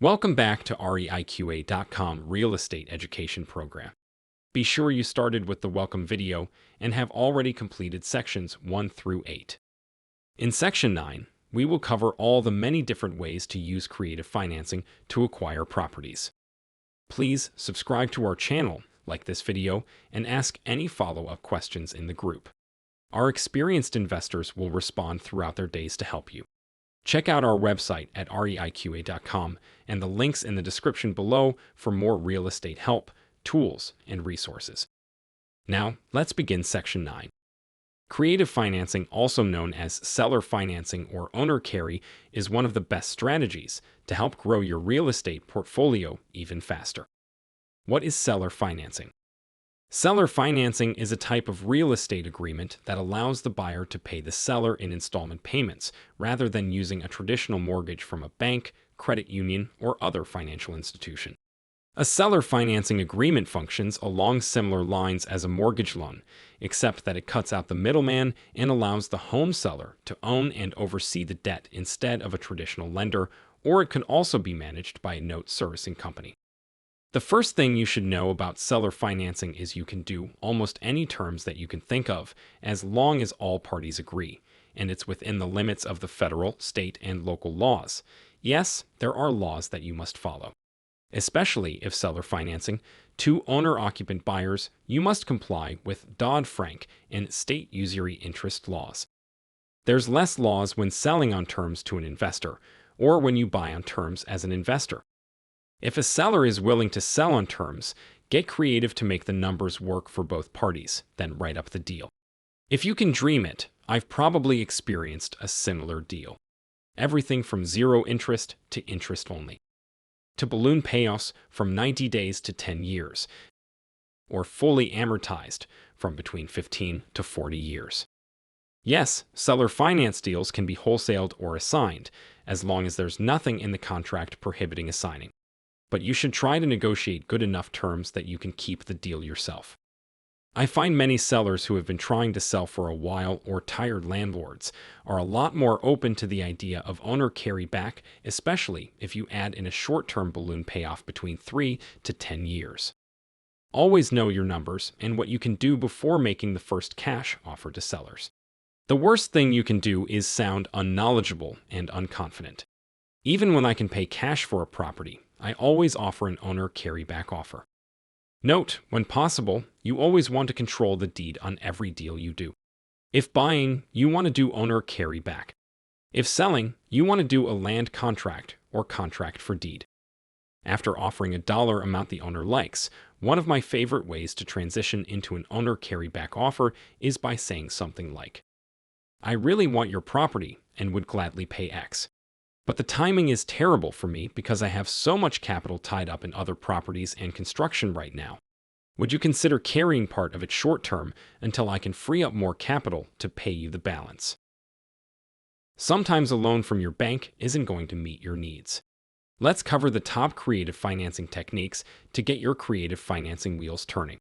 Welcome back to REIQA.com Real Estate Education Program. Be sure you started with the welcome video and have already completed sections 1 through 8. In section 9, we will cover all the many different ways to use creative financing to acquire properties. Please subscribe to our channel, like this video, and ask any follow-up questions in the group. Our experienced investors will respond throughout their days to help you. Check out our website at REIQA.com and the links in the description below for more real estate help, tools, and resources. Now, let's begin section 9. Creative financing, also known as seller financing or owner carry, is one of the best strategies to help grow your real estate portfolio even faster. What is seller financing? Seller financing is a type of real estate agreement that allows the buyer to pay the seller in installment payments rather than using a traditional mortgage from a bank, credit union, or other financial institution. A seller financing agreement functions along similar lines as a mortgage loan, except that it cuts out the middleman and allows the home seller to own and oversee the debt instead of a traditional lender, or it can also be managed by a note servicing company. The first thing you should know about seller financing is you can do almost any terms that you can think of as long as all parties agree, and it's within the limits of the federal, state, and local laws. Yes, there are laws that you must follow. Especially if seller financing to owner-occupant buyers, you must comply with Dodd-Frank and state usury interest laws. There's less laws when selling on terms to an investor, or when you buy on terms as an investor. If a seller is willing to sell on terms, get creative to make the numbers work for both parties, then write up the deal. If you can dream it, I've probably experienced a similar deal. Everything from zero interest to interest only, to balloon payoffs from 90 days to 10 years, or fully amortized from between 15 to 40 years. Yes, seller finance deals can be wholesaled or assigned, as long as there's nothing in the contract prohibiting assigning. But you should try to negotiate good enough terms that you can keep the deal yourself. I find many sellers who have been trying to sell for a while or tired landlords are a lot more open to the idea of owner carry back, especially if you add in a short-term balloon payoff between 3 to 10 years. Always know your numbers and what you can do before making the first cash offer to sellers. The worst thing you can do is sound unknowledgeable and unconfident. Even when I can pay cash for a property, I always offer an owner carry-back offer. Note, when possible, you always want to control the deed on every deal you do. If buying, you want to do owner carry-back. If selling, you want to do a land contract or contract for deed. After offering a dollar amount the owner likes, one of my favorite ways to transition into an owner carry-back offer is by saying something like, "I really want your property and would gladly pay X. But the timing is terrible for me because I have so much capital tied up in other properties and construction right now. Would you consider carrying part of it short term until I can free up more capital to pay you the balance?" Sometimes a loan from your bank isn't going to meet your needs. Let's cover the top creative financing techniques to get your creative financing wheels turning.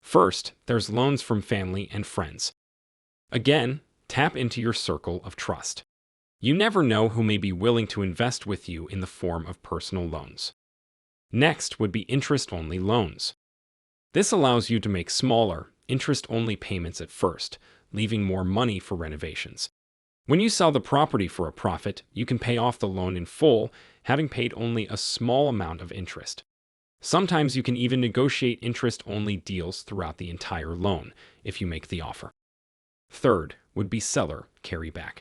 First, there's loans from family and friends. Again, tap into your circle of trust. You never know who may be willing to invest with you in the form of personal loans. Next would be interest-only loans. This allows you to make smaller, interest-only payments at first, leaving more money for renovations. When you sell the property for a profit, you can pay off the loan in full, having paid only a small amount of interest. Sometimes you can even negotiate interest-only deals throughout the entire loan if you make the offer. Third would be seller carryback.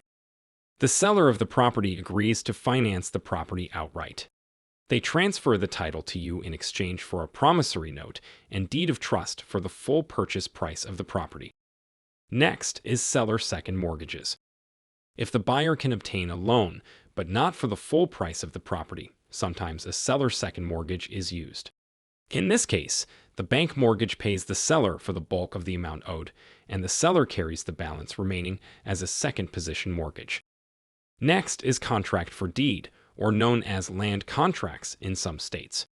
The seller of the property agrees to finance the property outright. They transfer the title to you in exchange for a promissory note and deed of trust for the full purchase price of the property. Next is seller second mortgages. If the buyer can obtain a loan, but not for the full price of the property, sometimes a seller second mortgage is used. In this case, the bank mortgage pays the seller for the bulk of the amount owed, and the seller carries the balance remaining as a second position mortgage. Next is contract for deed, or known as land contracts in some states.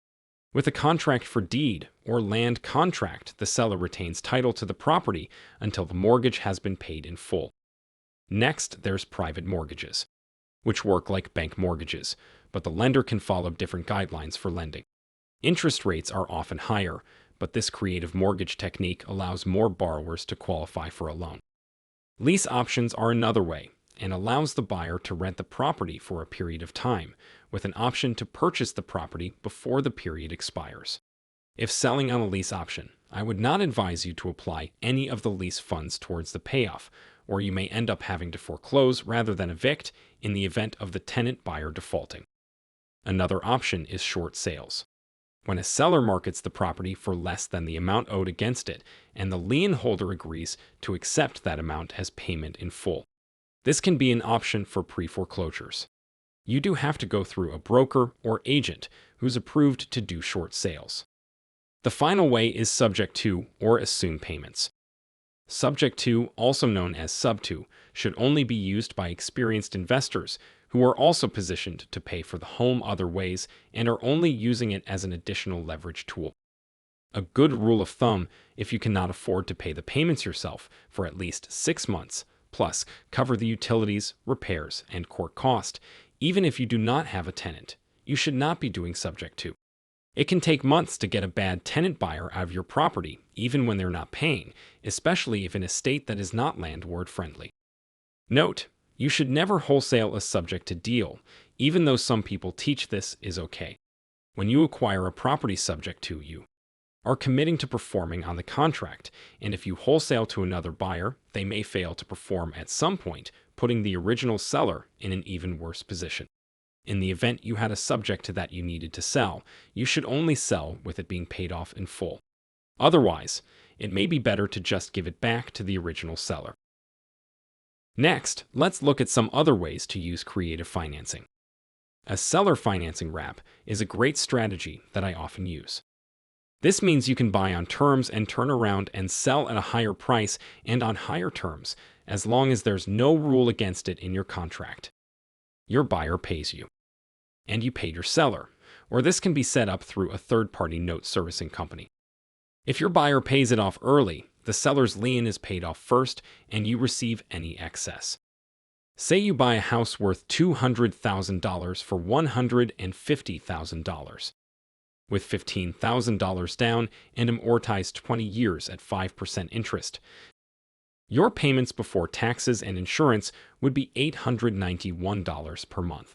With a contract for deed or land contract, the seller retains title to the property until the mortgage has been paid in full. Next, there's private mortgages, which work like bank mortgages, but the lender can follow different guidelines for lending. Interest rates are often higher, but this creative mortgage technique allows more borrowers to qualify for a loan. Lease options are another way and allows the buyer to rent the property for a period of time, with an option to purchase the property before the period expires. If selling on a lease option, I would not advise you to apply any of the lease funds towards the payoff, or you may end up having to foreclose rather than evict in the event of the tenant buyer defaulting. Another option is short sales. When a seller markets the property for less than the amount owed against it, and the lien holder agrees to accept that amount as payment in full. This can be an option for pre-foreclosures. You do have to go through a broker or agent who's approved to do short sales. The final way is subject to or assume payments. Subject to, also known as sub-to, should only be used by experienced investors who are also positioned to pay for the home other ways and are only using it as an additional leverage tool. A good rule of thumb, if you cannot afford to pay the payments yourself for at least 6 months, plus cover the utilities, repairs, and court cost, even if you do not have a tenant, you should not be doing subject to. It can take months to get a bad tenant buyer out of your property, even when they're not paying, especially if in a state that is not landlord-friendly. Note, you should never wholesale a subject to deal, even though some people teach this is okay. When you acquire a property subject to, you are committing to performing on the contract, and if you wholesale to another buyer, they may fail to perform at some point, putting the original seller in an even worse position. In the event you had a subject to that you needed to sell, you should only sell with it being paid off in full. Otherwise, it may be better to just give it back to the original seller. Next, let's look at some other ways to use creative financing. A seller financing wrap is a great strategy that I often use. This means you can buy on terms and turn around and sell at a higher price and on higher terms, as long as there's no rule against it in your contract. Your buyer pays you, and you paid your seller, or this can be set up through a third-party note servicing company. If your buyer pays it off early, the seller's lien is paid off first and you receive any excess. Say you buy a house worth $200,000 for $150,000. With $15,000 down and amortized 20 years at 5% interest, your payments before taxes and insurance would be $891 per month.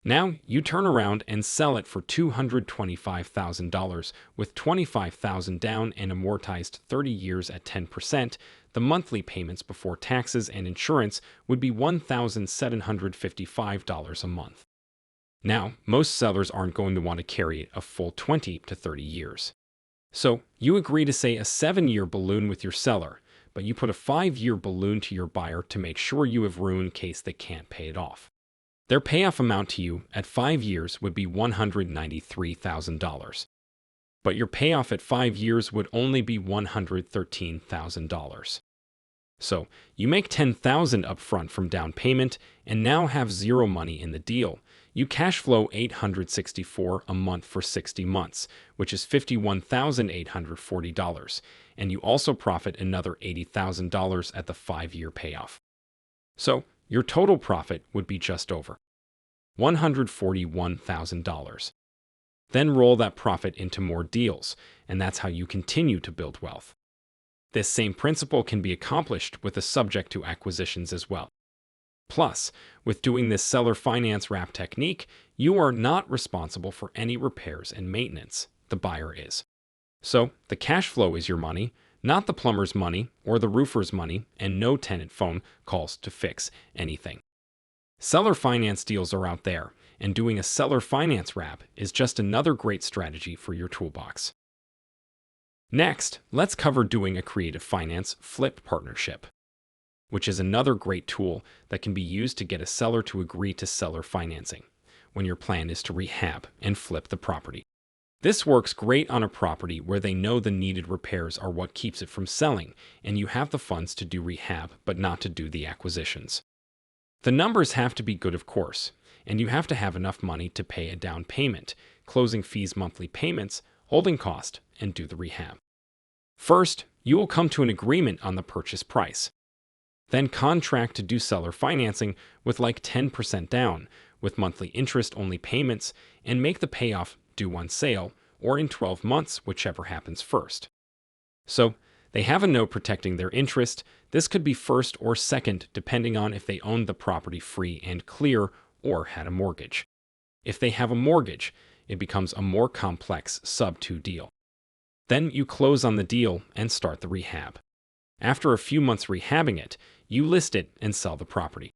Now, you turn around and sell it for $225,000 with $25,000 down and amortized 30 years at 10%. The monthly payments before taxes and insurance would be $1,755 a month. Now, most sellers aren't going to want to carry it a full 20 to 30 years. So, you agree to say a 7-year balloon with your seller, but you put a 5-year balloon to your buyer to make sure you have room in case they can't pay it off. Their payoff amount to you at 5 years would be $193,000. But your payoff at 5 years would only be $113,000. So, you make $10,000 upfront from down payment and now have zero money in the deal. You cash flow $864 a month for 60 months, which is $51,840, and you also profit another $80,000 at the 5-year payoff. So, your total profit would be just over $141,000. Then roll that profit into more deals, and that's how you continue to build wealth. This same principle can be accomplished with a subject to acquisitions as well. Plus, with doing this seller finance wrap technique, you are not responsible for any repairs and maintenance. The buyer is. So, the cash flow is your money, not the plumber's money or the roofer's money, and no tenant phone calls to fix anything. Seller finance deals are out there, and doing a seller finance wrap is just another great strategy for your toolbox. Next, let's cover doing a creative finance flip partnership, which is another great tool that can be used to get a seller to agree to seller financing when your plan is to rehab and flip the property. This works great on a property where they know the needed repairs are what keeps it from selling, and you have the funds to do rehab but not to do the acquisitions. The numbers have to be good, of course, and you have to have enough money to pay a down payment, closing fees, monthly payments, holding cost, and do the rehab. First, you will come to an agreement on the purchase price. Then contract to do seller financing with like 10% down, with monthly interest-only payments and make the payoff due on sale or in 12 months, whichever happens first. So, they have a note protecting their interest. This could be first or second, depending on if they owned the property free and clear or had a mortgage. If they have a mortgage, it becomes a more complex sub-2 deal. Then you close on the deal and start the rehab. After a few months rehabbing it, you list it and sell the property.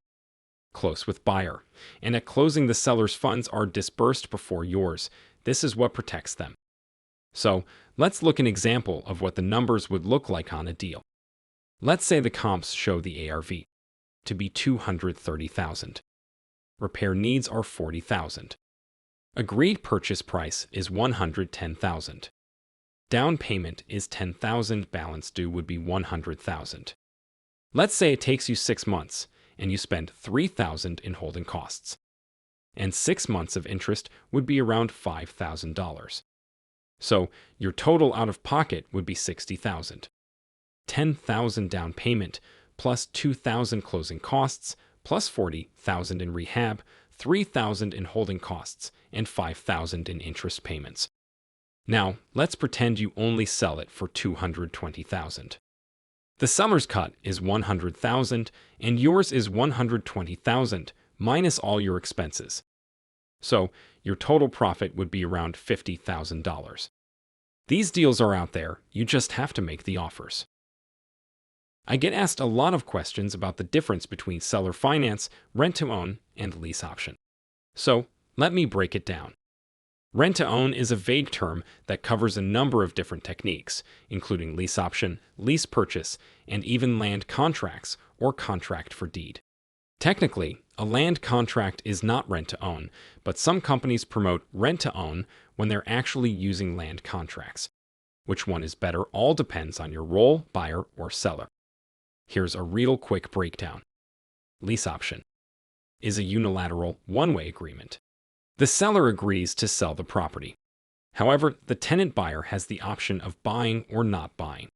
Close with buyer, and at closing the seller's funds are disbursed before yours. This is what protects them. So, let's look at an example of what the numbers would look like on a deal. Let's say the comps show the A.R.V. to be $230,000. Repair needs are $40,000. Agreed purchase price is $110,000. Down payment is $10,000. Balance due would be $100,000. Let's say it takes you 6 months and you spend $3,000 in holding costs. And 6 months of interest would be around $5,000. So your total out of pocket would be $60,000. $10,000 down payment plus $2,000 closing costs plus $40,000 in rehab, $3,000 in holding costs, and $5,000 in interest payments. Now, let's pretend you only sell it for $220,000. The seller's cut is $100,000 and yours is $120,000 minus all your expenses. So, your total profit would be around $50,000. These deals are out there, you just have to make the offers. I get asked a lot of questions about the difference between seller finance, rent-to-own, and lease option. So, let me break it down. Rent-to-own is a vague term that covers a number of different techniques, including lease option, lease purchase, and even land contracts or contract for deed. Technically, a land contract is not rent-to-own, but some companies promote rent-to-own when they're actually using land contracts. Which one is better all depends on your role, buyer, or seller. Here's a real quick breakdown. Lease option is a unilateral, one-way agreement. The seller agrees to sell the property. However, the tenant buyer has the option of buying or not buying.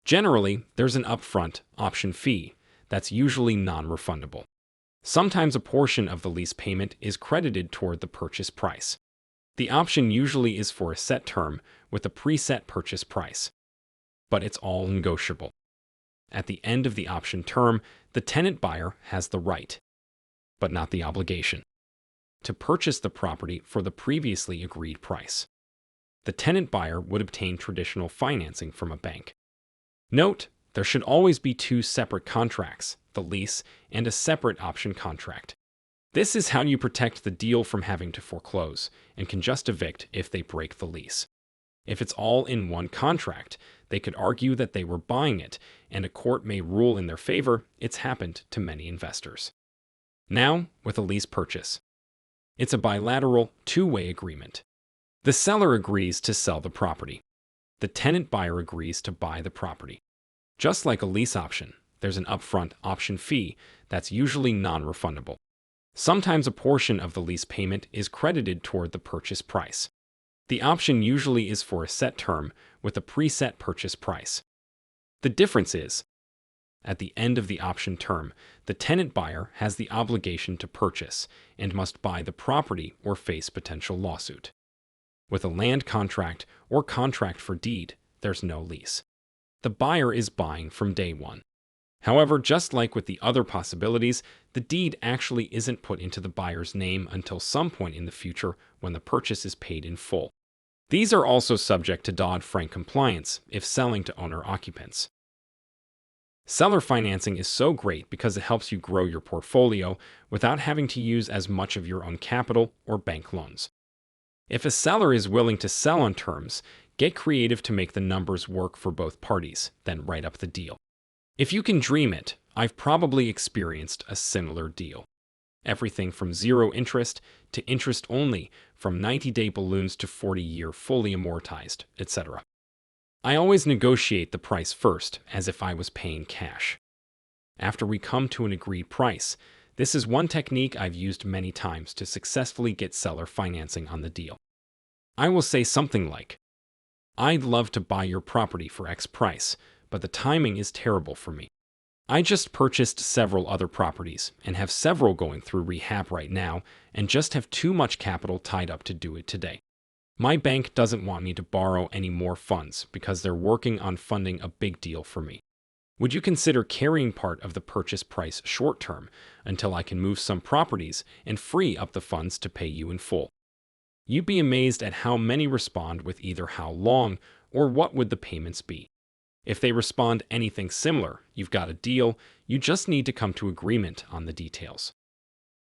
Generally, there's an upfront option fee that's usually non-refundable. Sometimes a portion of the lease payment is credited toward the purchase price. The option usually is for a set term with a preset purchase price, but it's all negotiable. At the end of the option term, the tenant buyer has the right, but not the obligation, to purchase the property for the previously agreed price. The tenant buyer would obtain traditional financing from a bank. Note, there should always be 2 separate contracts, the lease and a separate option contract. This is how you protect the deal from having to foreclose and can just evict if they break the lease. If it's all in one contract, they could argue that they were buying it, and a court may rule in their favor. It's happened to many investors. Now, with a lease purchase. It's a bilateral, two-way agreement. The seller agrees to sell the property. The tenant buyer agrees to buy the property. Just like a lease option, there's an upfront option fee that's usually non-refundable. Sometimes a portion of the lease payment is credited toward the purchase price. The option usually is for a set term with a preset purchase price. The difference is, at the end of the option term, the tenant buyer has the obligation to purchase and must buy the property or face potential lawsuit. With a land contract or contract for deed, there's no lease. The buyer is buying from day one. However, just like with the other possibilities, the deed actually isn't put into the buyer's name until some point in the future when the purchase is paid in full. These are also subject to Dodd-Frank compliance if selling to owner-occupants. Seller financing is so great because it helps you grow your portfolio without having to use as much of your own capital or bank loans. If a seller is willing to sell on terms, get creative to make the numbers work for both parties, then write up the deal. If you can dream it, I've probably experienced a similar deal. Everything from 0 interest to interest only, from 90-day balloons to 40-year fully amortized, etc. I always negotiate the price first, as if I was paying cash. After we come to an agreed price, this is one technique I've used many times to successfully get seller financing on the deal. I will say something like, "I'd love to buy your property for X price, but the timing is terrible for me. I just purchased several other properties and have several going through rehab right now and just have too much capital tied up to do it today. My bank doesn't want me to borrow any more funds because they're working on funding a big deal for me. Would you consider carrying part of the purchase price short term until I can move some properties and free up the funds to pay you in full? You'd be amazed at how many respond with either how long or what would the payments be. If they respond anything similar, you've got a deal. You just need to come to agreement on the details.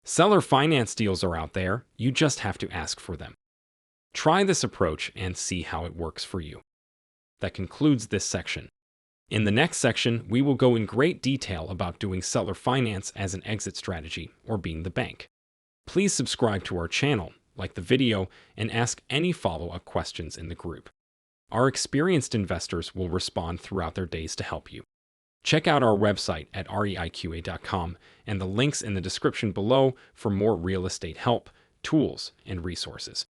Seller finance deals are out there. You just have to ask for them. Try this approach and see how it works for you. That concludes this section. In the next section, we will go in great detail about doing seller finance as an exit strategy or being the bank. Please subscribe to our channel, like the video, and ask any follow-up questions in the group. Our experienced investors will respond throughout their days to help you. Check out our website at REIQA.com and the links in the description below for more real estate help, tools, and resources.